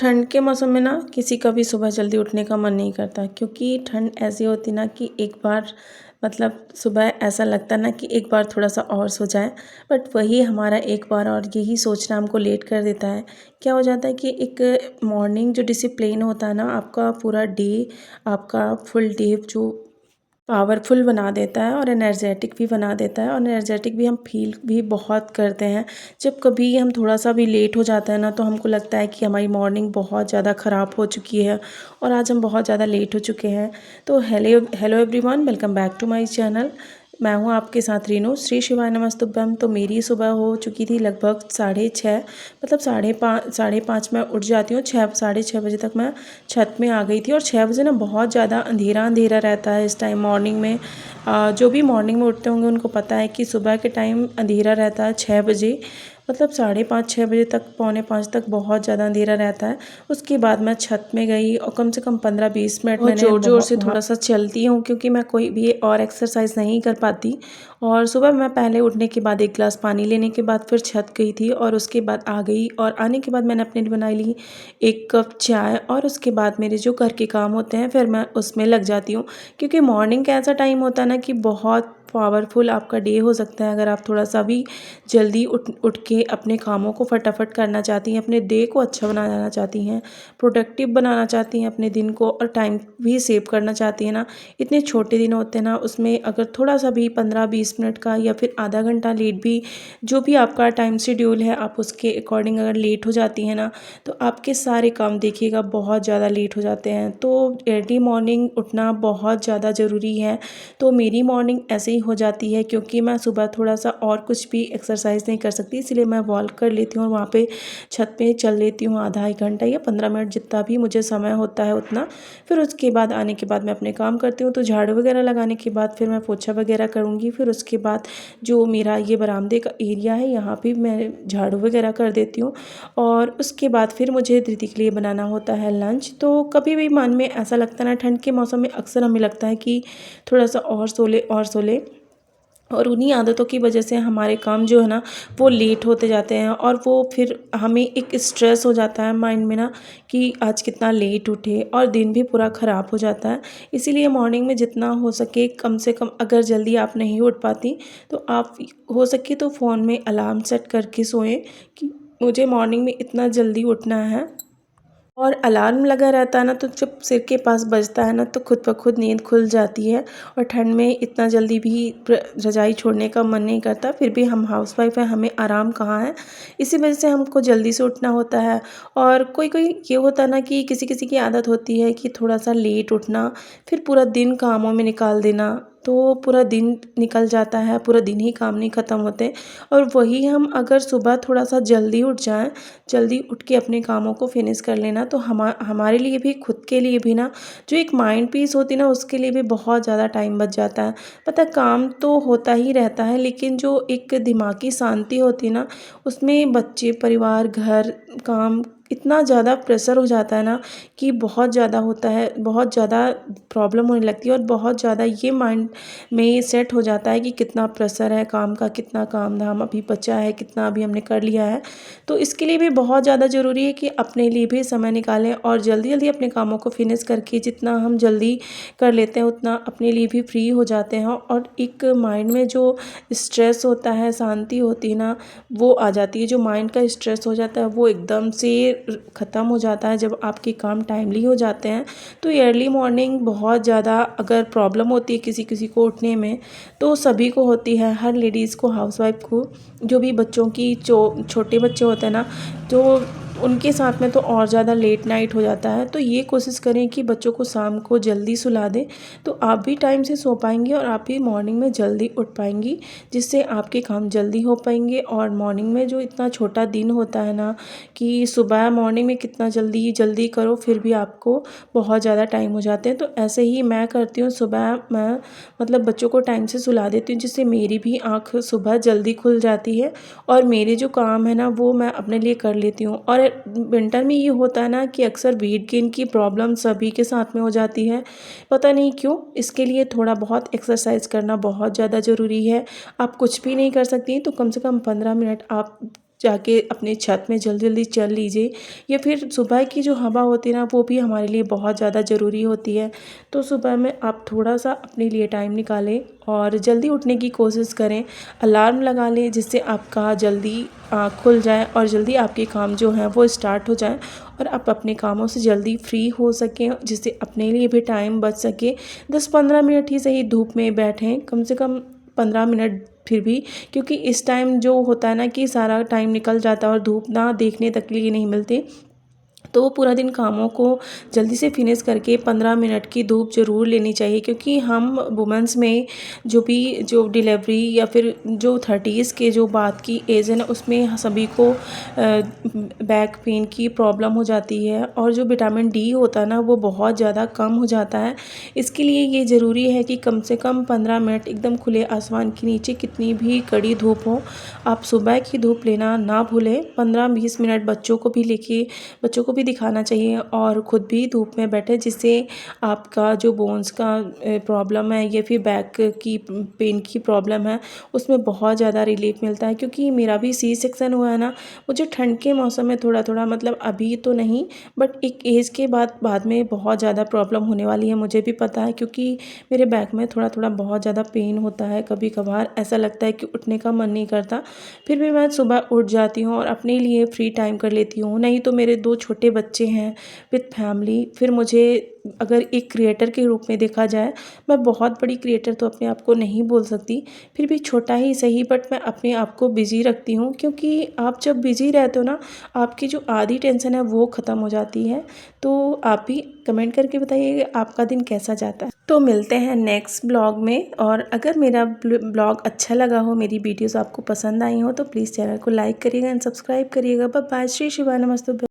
ठंड के मौसम में ना किसी का भी सुबह जल्दी उठने का मन नहीं करता, क्योंकि ठंड ऐसी होती ना कि एक बार मतलब सुबह ऐसा लगता ना कि एक बार थोड़ा सा और सो जाए। बट वही हमारा एक बार और यही सोचना हमको लेट कर देता है। क्या हो जाता है कि एक मॉर्निंग जो डिसिप्लिन होता है ना, आपका पूरा डे, आपका फुल डे जो पावरफुल बना देता है और एनर्जेटिक भी बना देता है, और एनर्जेटिक भी हम फील भी बहुत करते हैं। जब कभी हम थोड़ा सा भी लेट हो जाता है ना, तो हमको लगता है कि हमारी मॉर्निंग बहुत ज़्यादा ख़राब हो चुकी है और आज हम बहुत ज़्यादा लेट हो चुके हैं। तो hello hello everyone, welcome back to my channel. मैं हूँ आपके साथ रीनू। श्री शिवाय नमस्तुभ्यम। तो मेरी सुबह हो चुकी थी लगभग 6:30, मतलब 5:30 मैं उठ जाती हूँ। 6 साढ़े 6 बजे तक मैं छत में आ गई थी। और 6 बजे ना बहुत ज़्यादा अंधेरा अंधेरा रहता है इस टाइम मॉर्निंग में। जो भी मॉर्निंग में उठते होंगे उनको पता है कि सुबह के टाइम अंधेरा रहता है 6 बजे, मतलब 4:30 6 बजे तक, पौने 5 तक बहुत ज़्यादा अंधेरा रहता है। उसके बाद मैं छत में गई और कम से कम 15-20 मिनट मैंने ज़ोर ज़ोर से थोड़ा सा चलती हूँ, क्योंकि मैं कोई भी और एक्सरसाइज नहीं कर पाती। और सुबह मैं पहले उठने के बाद 1 गिलास पानी लेने के बाद फिर छत गई थी, और उसके बाद आ गई, और आने के बाद मैंने अपने लिए बनाई ली 1 कप चाय। और उसके बाद मेरे जो घर के काम होते हैं फिर मैं उसमें लग जाती हूँ, क्योंकि मॉर्निंग का ऐसा टाइम होता है ना कि बहुत पावरफुल आपका डे हो सकता है अगर आप थोड़ा सा भी जल्दी उठ उठ के अपने कामों को फटाफट करना चाहती हैं, अपने डे को अच्छा बनाना चाहती हैं, प्रोडक्टिव बनाना चाहती हैं अपने दिन को, और टाइम भी सेव करना चाहती हैं ना। इतने छोटे दिन होते हैं ना, उसमें अगर थोड़ा सा भी 15-20 मिनट का या फिर आधा घंटा लेट भी, जो भी आपका टाइम शेड्यूल है आप उसके अकॉर्डिंग अगर लेट हो जाती हैं ना, तो आपके सारे काम देखिएगा बहुत ज़्यादा लेट हो जाते हैं। तो अर्ली मॉर्निंग उठना बहुत ज़्यादा ज़रूरी है। तो मेरी मॉर्निंग ऐसे ही हो जाती है, क्योंकि मैं सुबह थोड़ा सा और कुछ भी एक्सरसाइज नहीं कर सकती, इसलिए मैं वॉक कर लेती हूँ और वहाँ पे छत पे चल लेती हूँ आधा 1 घंटा या 15 मिनट, जितना भी मुझे समय होता है उतना। फिर उसके बाद आने के बाद मैं अपने काम करती हूँ। तो झाड़ू वगैरह लगाने के बाद फिर मैं पोछा वगैरह करूँगी। फिर उसके बाद जो मेरा ये बरामदे का एरिया है यहाँ पे मैं झाड़ू वगैरह कर देती हूँ। और उसके बाद फिर मुझे दीदी के लिए बनाना होता है लंच। तो कभी भी मन में ऐसा लगता है ना, ठंड के मौसम में अक्सर हमें लगता है कि थोड़ा सा और सो ले और सो ले, और उन्हीं आदतों की वजह से हमारे काम जो है ना वो लेट होते जाते हैं, और वो फिर हमें एक स्ट्रेस हो जाता है माइंड में ना कि आज कितना लेट उठे, और दिन भी पूरा ख़राब हो जाता है। इसीलिए मॉर्निंग में जितना हो सके कम से कम, अगर जल्दी आप नहीं उठ पाती तो आप हो सके तो फ़ोन में अलार्म सेट करके सोएं कि मुझे मॉर्निंग में इतना जल्दी उठना है। और अलार्म लगा रहता है ना, तो जब सिर के पास बजता है ना तो खुद ब खुद नींद खुल जाती है। और ठंड में इतना जल्दी भी रज़ाई छोड़ने का मन नहीं करता। फिर भी हम हाउसवाइफ हैं, हमें आराम कहाँ है, इसी वजह से हमको जल्दी से उठना होता है। और कोई कोई ये होता है ना कि किसी किसी की आदत होती है कि थोड़ा सा लेट उठना, फिर पूरा दिन कामों में निकाल देना, तो पूरा दिन निकल जाता है, पूरा दिन ही काम नहीं ख़त्म होते। और वही हम अगर सुबह थोड़ा सा जल्दी उठ जाएं, जल्दी उठ के अपने कामों को फिनिश कर लेना, तो हमारे लिए भी, खुद के लिए भी ना, जो एक माइंड पीस होती है ना, उसके लिए भी बहुत ज़्यादा टाइम बच जाता है। पता है, काम तो होता ही रहता है, लेकिन जो एक दिमागी शांति होती है ना, उसमें बच्चे, परिवार, घर, काम, इतना ज़्यादा प्रेशर हो जाता है ना कि बहुत ज़्यादा होता है, बहुत ज़्यादा प्रॉब्लम होने लगती है, और बहुत ज़्यादा ये माइंड में सेट हो जाता है कि कितना प्रेशर है काम का, कितना काम धाम अभी बचा है, कितना अभी हमने कर लिया है। तो इसके लिए भी बहुत ज़्यादा ज़रूरी है कि अपने लिए भी समय निकालें, और जल्दी जल्दी अपने कामों को फिनिश करके जितना हम जल्दी कर लेते हैं उतना अपने लिए भी फ्री हो जाते हैं। और एक माइंड में जो स्ट्रेस होता है, शांति होती है ना, वो आ जाती है। जो माइंड का स्ट्रेस हो जाता है वो एकदम से ख़त्म हो जाता है जब आपके काम टाइमली हो जाते हैं। तो अर्ली मॉर्निंग बहुत ज़्यादा अगर प्रॉब्लम होती है किसी किसी को उठने में, तो सभी को होती है, हर लेडीज़ को, हाउसवाइफ को, जो भी बच्चों की जो छोटे बच्चे होते हैं ना, तो उनके साथ में तो और ज़्यादा लेट नाइट हो जाता है। तो ये कोशिश करें कि बच्चों को शाम को जल्दी सुला दें, तो आप भी टाइम से सो पाएंगी और आप भी मॉर्निंग में जल्दी उठ पाएंगी, जिससे आपके काम जल्दी हो पाएंगे। और मॉर्निंग में जो इतना छोटा दिन होता है ना, कि सुबह मॉर्निंग में कितना जल्दी जल्दी करो फिर भी आपको बहुत ज़्यादा टाइम हो जाते हैं। तो ऐसे ही मैं करती हूँ, सुबह मैं मतलब बच्चों को टाइम से सुला देती हूँ, जिससे मेरी भी आँख सुबह जल्दी खुल जाती है, और मेरे जो काम है ना वो मैं अपने लिए कर लेती हूँ। और विंटर में ये होता है ना कि अक्सर वेट गेन की प्रॉब्लम सभी के साथ में हो जाती है, पता नहीं क्यों। इसके लिए थोड़ा बहुत एक्सरसाइज करना बहुत ज़्यादा ज़रूरी है। आप कुछ भी नहीं कर सकती तो कम से कम 15 मिनट आप जाके अपने छत में जल्दी जल्दी चल लीजिए, या फिर सुबह की जो हवा होती है ना वो भी हमारे लिए बहुत ज़्यादा ज़रूरी होती है। तो सुबह में आप थोड़ा सा अपने लिए टाइम निकालें और जल्दी उठने की कोशिश करें। अलार्म लगा लें जिससे आपका जल्दी आँख खुल जाए और जल्दी आपके काम जो हैं वो स्टार्ट हो जाएँ और आप अपने कामों से जल्दी फ्री हो सकें, जिससे अपने लिए भी टाइम बच सके। 10-15 मिनट ही सही धूप में बैठें, कम से कम 15 मिनट फिर भी, क्योंकि इस टाइम जो होता है ना कि सारा टाइम निकल जाता है और धूप ना देखने तक के लिए नहीं मिलती। तो वो पूरा दिन कामों को जल्दी से फिनिश करके 15 मिनट की धूप ज़रूर लेनी चाहिए, क्योंकि हम वुमेंस में जो डिलीवरी या फिर जो 30s के जो बाद की एज है ना उसमें सभी को बैक पेन की प्रॉब्लम हो जाती है और जो विटामिन डी होता है ना वो बहुत ज़्यादा कम हो जाता है। इसके लिए ये ज़रूरी है कि कम से कम 15 मिनट एकदम खुले आसमान के नीचे, कितनी भी कड़ी धूप हो, आप सुबह की धूप लेना ना भूलें। 15-20 मिनट बच्चों को भी दिखाना चाहिए और ख़ुद भी धूप में बैठे, जिससे आपका जो बोन्स का प्रॉब्लम है या फिर बैक की पेन की प्रॉब्लम है उसमें बहुत ज़्यादा रिलीफ मिलता है। क्योंकि मेरा भी सी सेक्शन हुआ है ना, मुझे ठंड के मौसम में थोड़ा थोड़ा, मतलब अभी तो नहीं बट एक एज के बाद में बहुत ज़्यादा प्रॉब्लम होने वाली है, मुझे भी पता है। क्योंकि मेरे बैक में थोड़ा थोड़ा बहुत ज़्यादा पेन होता है, कभी कभार ऐसा लगता है कि उठने का मन नहीं करता, फिर भी मैं सुबह उठ जाती हूँ और अपने लिए फ्री टाइम कर लेती हूँ। नहीं तो मेरे 2 छोटे बच्चे हैं विद फैमिली, फिर मुझे अगर एक क्रिएटर के रूप में देखा जाए, मैं बहुत बड़ी क्रिएटर तो अपने आप को नहीं बोल सकती, फिर भी छोटा ही सही, बट मैं अपने आप को बिज़ी रखती हूँ। क्योंकि आप जब बिज़ी रहते हो ना, आपकी जो आधी टेंशन है वो ख़त्म हो जाती है। तो आप भी कमेंट करके बताइए आपका दिन कैसा जाता है। तो मिलते हैं नेक्स्ट ब्लॉग में, और अगर मेरा ब्लॉग अच्छा लगा हो, मेरी वीडियोस आपको पसंद आई हो, तो प्लीज़ चैनल को लाइक करिएगा एंड सब्सक्राइब करिएगा। Bye bye. श्री शिवाय नमस्तुभ्यं।